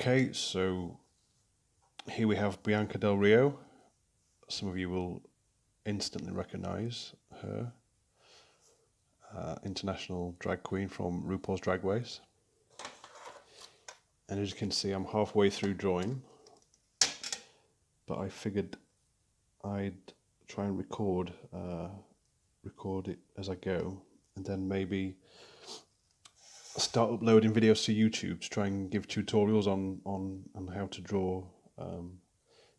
Okay, so here we have Bianca Del Rio. Some of you will instantly recognise her. International drag queen from RuPaul's Drag Race. And as you can see, I'm halfway through drawing, but I figured I'd try and record it as I go, and then maybe start uploading videos to YouTube to try and give tutorials on how to draw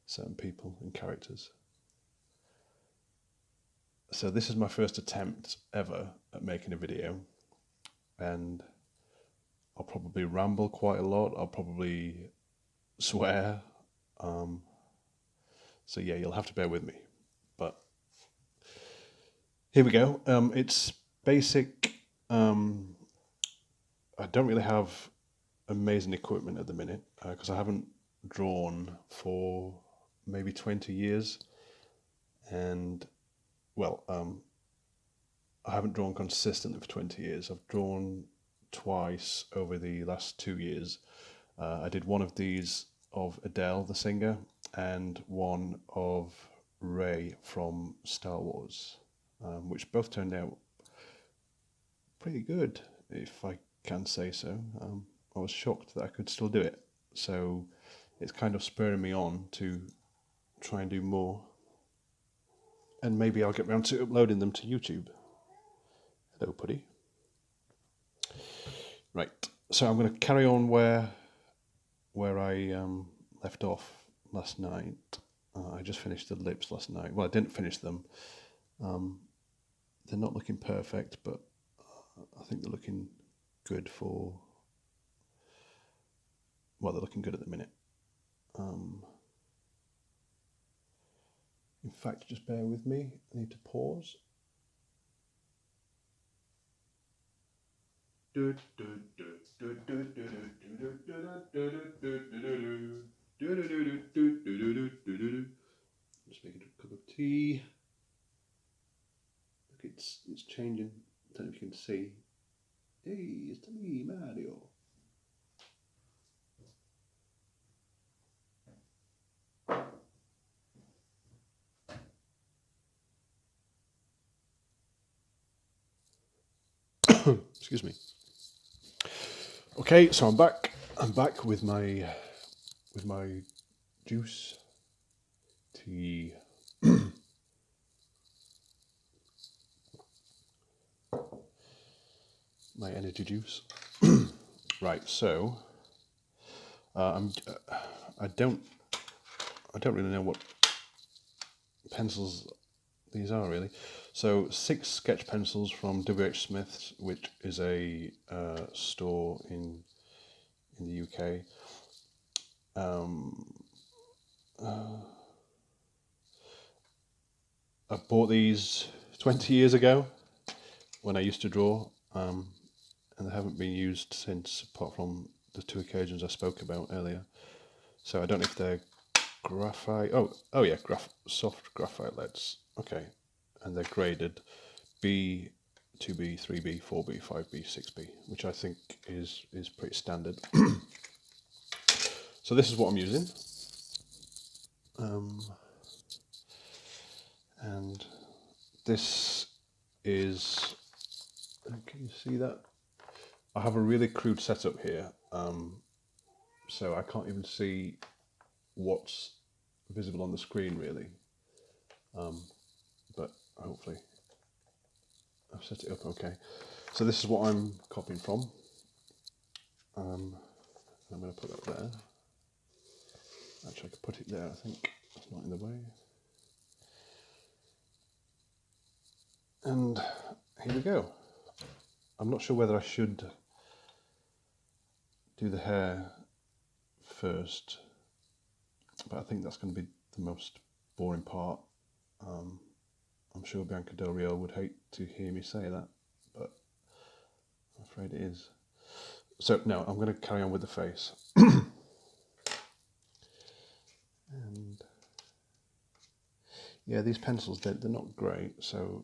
certain people and characters. So this is my first attempt ever at making a video, and I'll probably ramble quite a lot. I'll probably swear. So yeah, you'll have to bear with me. But here we go. It's basic. I don't really have amazing equipment at the minute because I haven't drawn for maybe 20 years. And well, I haven't drawn consistently for 20 years. I've drawn twice over the last 2 years. I did one of these of Adele, the singer, and one of Rey from Star Wars, which both turned out pretty good, if I can say so. I was shocked that I could still do it. So it's kind of spurring me on to try and do more. And maybe I'll get around to uploading them to YouTube. Hello, Puddy. Right, so I'm going to carry on where I left off last night. I just finished the lips last night. Well, I didn't finish them. They're not looking perfect, but I think they're looking good for... Well, they're looking good at the minute. In fact, just bear with me. I need to pause. Just making a cup of tea. Look, it's changing. I don't know if you can see. Hey, it's me, Mario. Excuse me. Okay, so I'm back. I'm back with my juice tea. My energy juice. Right, so I don't really know what pencils these are really. So 6 sketch pencils from W.H. Smith's, which is a store in the UK. I bought these 20 years ago when I used to draw, and they haven't been used since, apart from the 2 occasions I spoke about earlier. So I don't know if they're graphite. Oh yeah, soft graphite leads. Okay, and they're graded B, 2B, 3B, 4B, 5B, 6B, which I think is pretty standard. So this is what I'm using. And this is, can you see that? I have a really crude setup here, so I can't even see what's visible on the screen really, but hopefully I've set it up okay. So this is what I'm copying from. I'm going to put that there. Actually, I could put it there, I think. That's not in the way. And here we go. I'm not sure whether I should do the hair first, but I think that's going to be the most boring part. I'm sure Bianca Del Rio would hate to hear me say that, but I'm afraid it is. So no, I'm going to carry on with the face. And yeah, these pencils, they're not great, so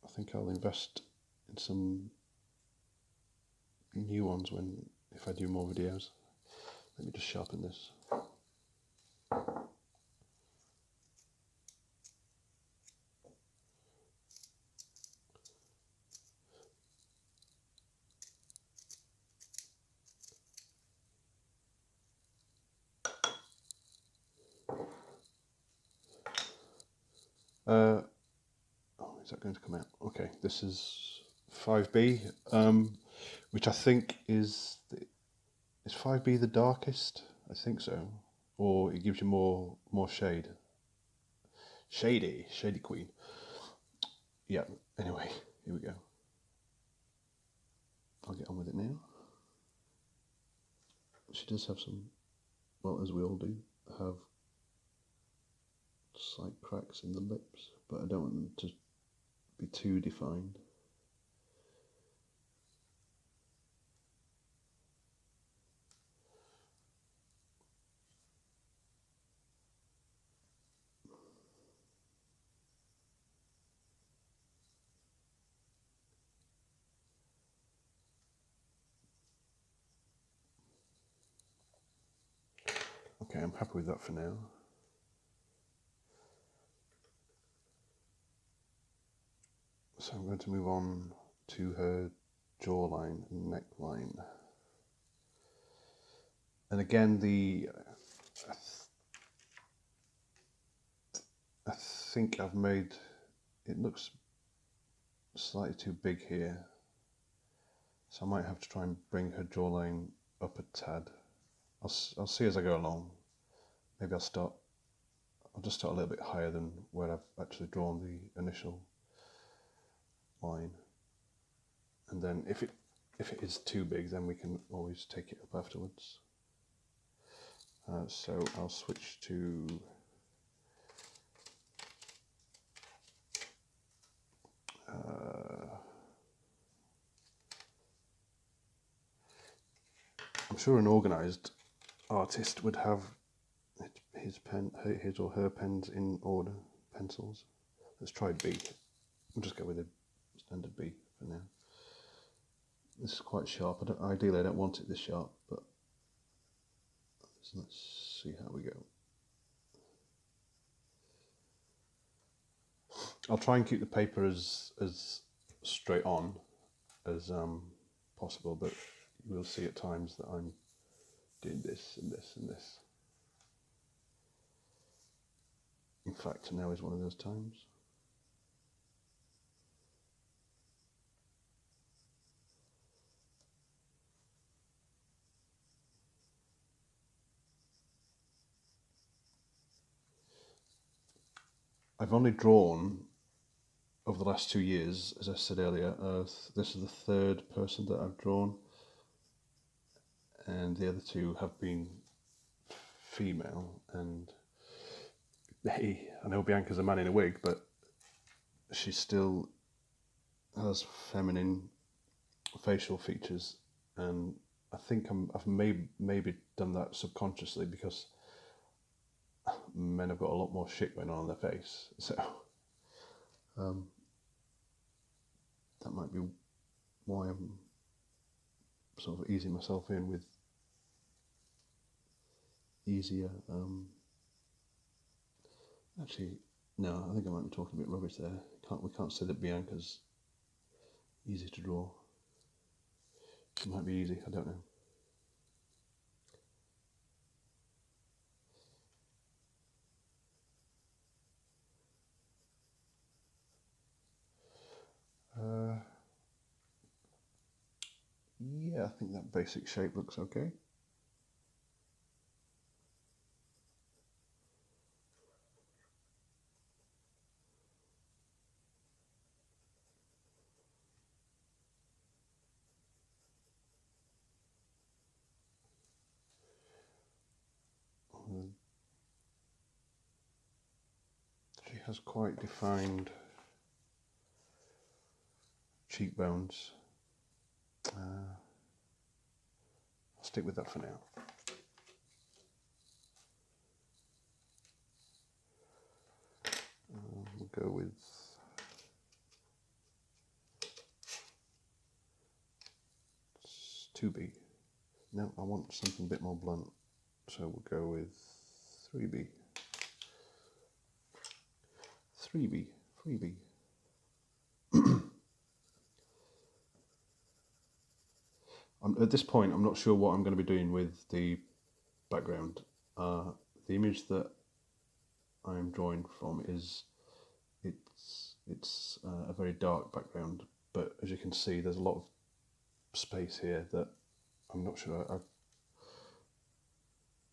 I think I'll invest in some new ones if I do more videos. Let me just sharpen this. Oh, is that going to come out? Okay, this is 5B, which I think is 5B the darkest? I think so, or it gives you more shade. Shady queen. Yeah. Anyway, here we go. I'll get on with it now. She does have some, well, as we all do, have slight cracks in the lips, but I don't want them to be too defined. Okay, I'm happy with that for now. So I'm going to move on to her jawline and neckline. And again, I think I've made, it looks slightly too big here. So I might have to try and bring her jawline up a tad. I'll see as I go along. Maybe I'll just start a little bit higher than where I've actually drawn the initial line. And then if it is too big, then we can always take it up afterwards. So I'll switch to I'm sure an organised artist would have his or her pens in order, pencils. Let's try B. We'll just go with a standard B for now. This is quite sharp. Ideally, I don't want it this sharp, but let's see how we go. I'll try and keep the paper as straight on as possible, but you will see at times that I'm doing this and this and this. In fact, now is one of those times. I've only drawn over the last 2 years, as I said earlier. This is the third person that I've drawn, and the other two have been female. And hey, I know Bianca's a man in a wig, but she still has feminine facial features, and I think I've maybe done that subconsciously because men have got a lot more shit going on their face, so that might be why I'm sort of easing myself in with easier. Actually, no, I think I might be talking a bit rubbish there. We can't say that Bianca's easy to draw. It might be easy, I don't know. Yeah, I think that basic shape looks okay. She has quite defined cheekbones. I'll stick with that for now. We'll go with it's 2B. No, I want something a bit more blunt. So we'll go with 3B. 3B, freebie. At this point, I'm not sure what I'm going to be doing with the background. The image that I'm drawing from is it's a very dark background, but as you can see, there's a lot of space here that I'm not sure I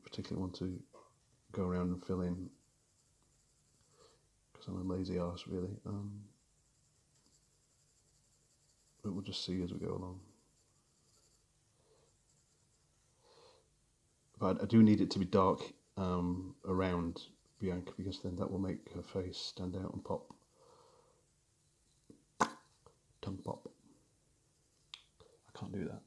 particularly want to go around and fill in, because I'm a lazy arse really. But we'll just see as we go along. But I do need it to be dark around Bianca, because then that will make her face stand out and pop. Tongue pop. I can't do that.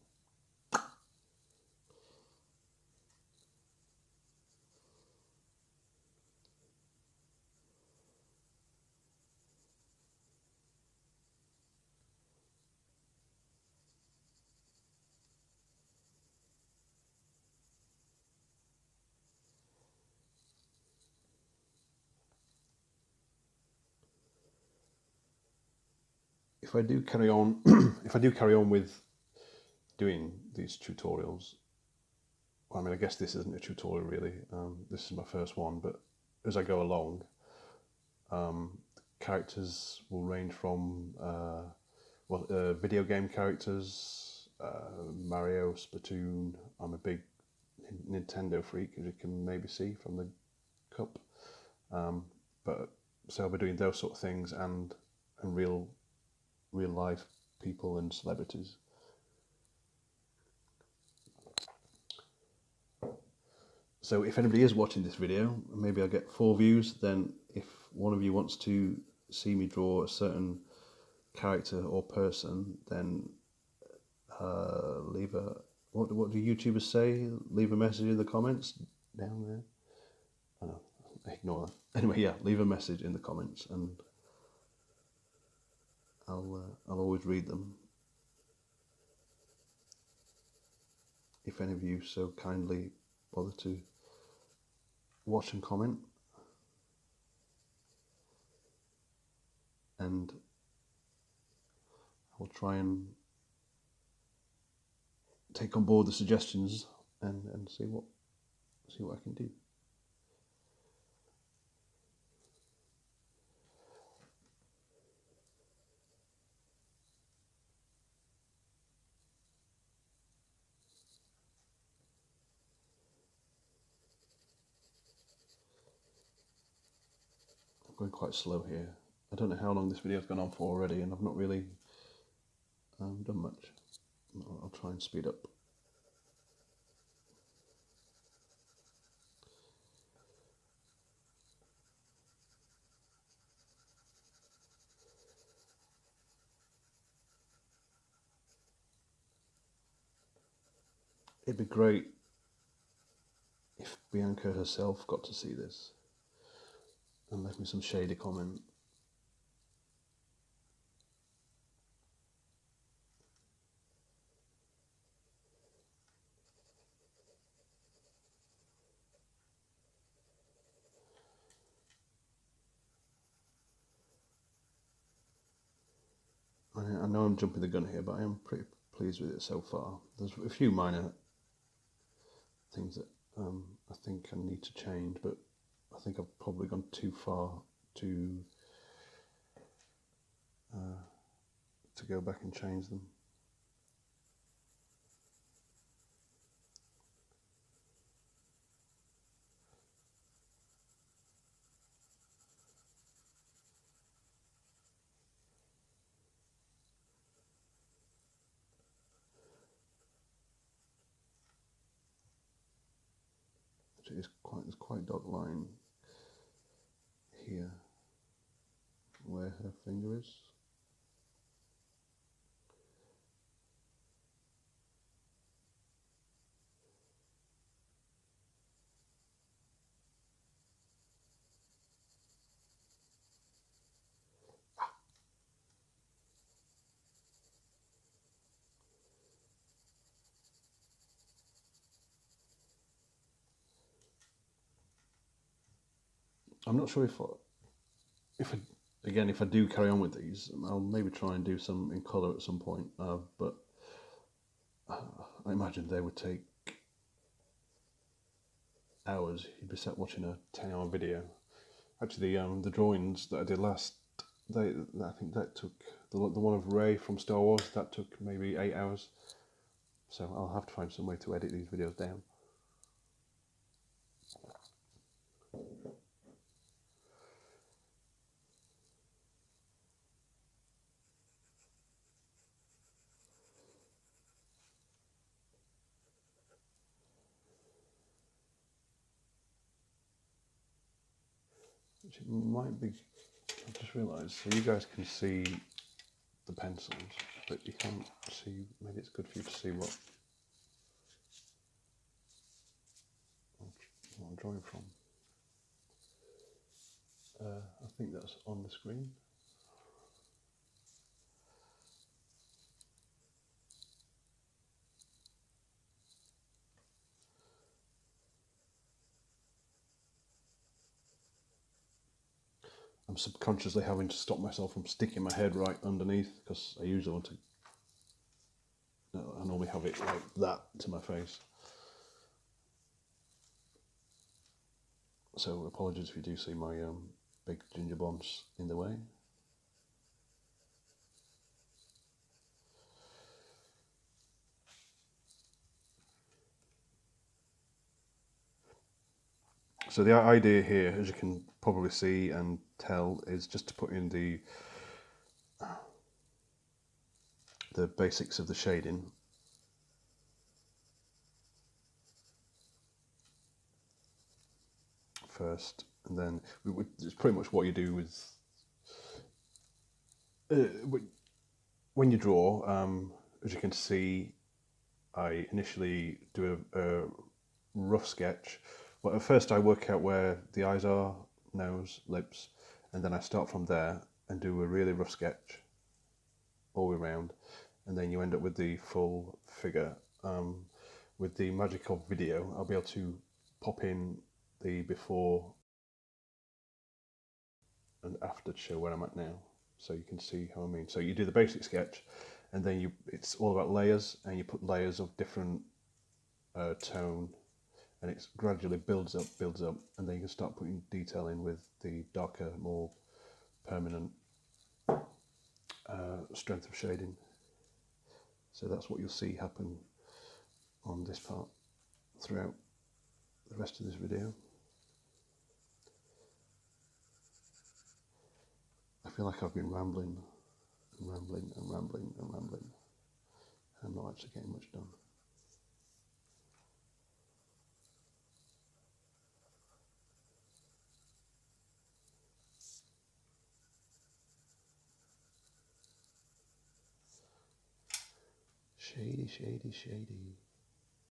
If I do carry on, with doing these tutorials, well, I mean, I guess this isn't a tutorial really. This is my first one, but as I go along, characters will range from video game characters, Mario, Splatoon. I'm a big Nintendo freak, as you can maybe see from the cup. But so I'll be doing those sort of things, and real life people and celebrities. So if anybody is watching this video, maybe I'll get 4 views, then if one of you wants to see me draw a certain character or person, then leave a, what do YouTubers say? Leave a message in the comments down there. Oh no, ignore that. Anyway, yeah, leave a message in the comments, and I'll always read them. If any of you so kindly bother to watch and comment, and I will try and take on board the suggestions and see what I can do. I'm going quite slow here. I don't know how long this video's gone on for already, and I've not really done much. I'll try and speed up. It'd be great if Bianca herself got to see this and left me some shady comment. I know I'm jumping the gun here, but I am pretty pleased with it so far. There's a few minor things that I think I need to change, but I think I've probably gone too far to go back and change them. There's quite a dark line here where her finger is. I'm not sure if I, again, if I do carry on with these, I'll maybe try and do some in colour at some point. But I imagine they would take hours. You'd be sat watching a 10-hour video. Actually, the drawings that I did last, I think that took the one of Rey from Star Wars. That took maybe 8 hours. So I'll have to find some way to edit these videos down. Which it might be. I just realised. So you guys can see the pencils, but you can't see. Maybe it's good for you to see what I'm drawing from. I think that's on the screen. I'm subconsciously having to stop myself from sticking my head right underneath because I usually want to. I normally have it like that to my face. So apologies if you do see my big ginger bombs in the way. So the idea here, as you can probably see and tell, is just to put in the basics of the shading. First, and then it's pretty much what you do with when you draw. As you can see, I initially do a rough sketch. Well, at first I work out where the eyes are, nose, lips, and then I start from there and do a really rough sketch all the way around, and then you end up with the full figure. With the magic of video, I'll be able to pop in the before and after to show where I'm at now, so you can see how I mean. So you do the basic sketch, and then it's all about layers, and you put layers of different tone, and it gradually builds up, and then you can start putting detail in with the darker, more permanent strength of shading. So that's what you'll see happen on this part throughout the rest of this video. I feel like I've been rambling and rambling and rambling and rambling, and I'm not actually getting much done. Shady, shady, shady.